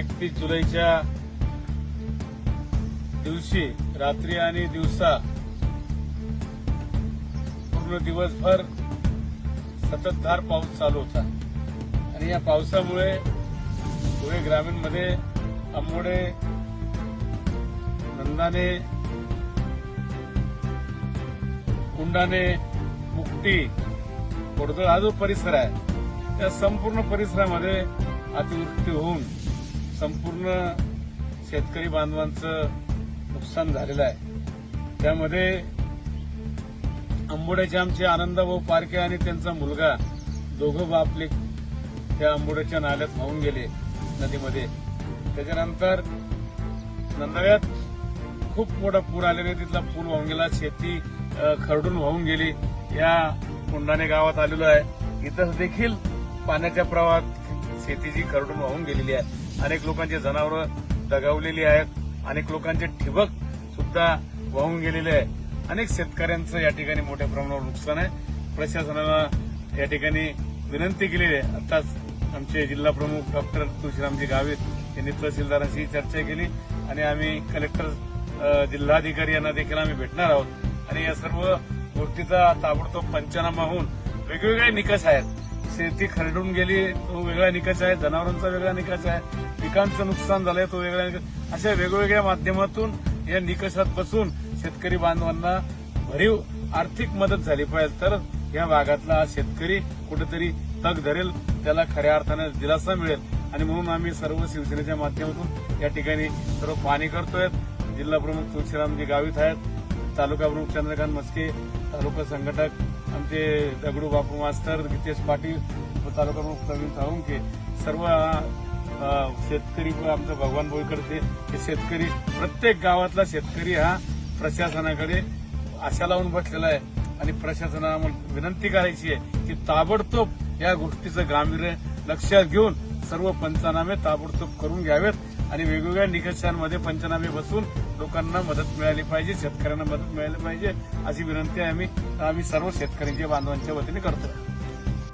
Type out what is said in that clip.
31 जुलैच्या दिवशी रात्री आणि दिवसा पूर्ण दिवसभर सततधार पाऊस चालू होता आणि या पावसामुळे धुळे ग्रामीणमध्ये आंबोडे, नंदाने, कुंडाने, मुक्टी, कोडदळ हा जो परिसर आहे त्या संपूर्ण परिसरामध्ये अतिवृष्टी होऊन संपूर्ण शेतकरी बांधवांचं नुकसान झालेलं आहे। त्यामध्ये आंबोड्याचे आमचे आनंदभाऊ पारखे आणि त्यांचा मुलगा दोघं बापले त्या आंबोड्याच्या नाल्यात वाहून गेले नदीमध्ये। त्याच्यानंतर नंदाव्यात खूप मोठा पूर आलेला, तिथला पूल वाहून गेला, शेती खरडून वाहून गेली। या कुंडाणे गावात आलेलो आहे, इथं देखील पाण्याच्या प्रवाहात शेतीची खरडून वाहून गेलेली आहे। अनेक लोकांची जनावरं दगावलेली आहेत, अनेक लोकांचे ठिबक सुद्धा वाहून गेलेले आहे। अनेक शेतकऱ्यांचं या ठिकाणी मोठ्या प्रमाणावर नुकसान आहे। प्रशासनाला या ठिकाणी विनंती केलेली आहे। आताच आमचे जिल्हा प्रमुख डॉक्टर तुळशीरामजी गावित यांनी तहसीलदारांशी चर्चा केली आणि आम्ही कलेक्टर, जिल्हाधिकारी यांना देखील आम्ही भेटणार आहोत आणि या सर्व गोष्टीचा ताबडतोब पंचनामा होऊन वेगवेगळे निकष आहेत। शेती खरडून गेली तो वेगळा निकष आहे, जनावरांचा वेगळा निकष आहे, पिकांचं नुकसान झालंय तो वेगळा निकष, अशा वेगवेगळ्या माध्यमातून या निकषात बसून शेतकरी बांधवांना भरीव आर्थिक मदत झाली पाहिजे, तर या भागातला शेतकरी कुठेतरी तग धरेल, त्याला खऱ्या अर्थाने दिलासा मिळेल। आणि म्हणून आम्ही सर्व शिवसेनेच्या माध्यमातून या ठिकाणी सर्व पाहणी करतोय। जिल्हा प्रमुख तुळशीरामजी गावित आहेत, तालुका प्रमुख चंद्रकांत मस्के, तालुका संघटक आमचे दगडू बापू मास्तर, गीतेश पाटील, तालुका प्रमुख प्रवीण साळुंके, सर्व शेतकरी आमचं भगवान बोईकडचे हे शेतकरी, प्रत्येक गावातला शेतकरी हा प्रशासनाकडे आशा लावून बसलेला आहे आणि प्रशासनाला विनंती करायची आहे की ताबडतोब या गोष्टीचं गांभीर्य लक्षात घेऊन सर्व पंचनामे ताबडतोब करून घ्यावेत आणि वेगवेगळ्या निकषांमध्ये पंचनामे बसून लोकांना मदत मिळाली पाहिजे, शेतकऱ्यांना मदत मिळाली पाहिजे, अशी विनंती आम्ही सर्व शेतकऱ्यांच्या बांधवांच्या वतीने करतो।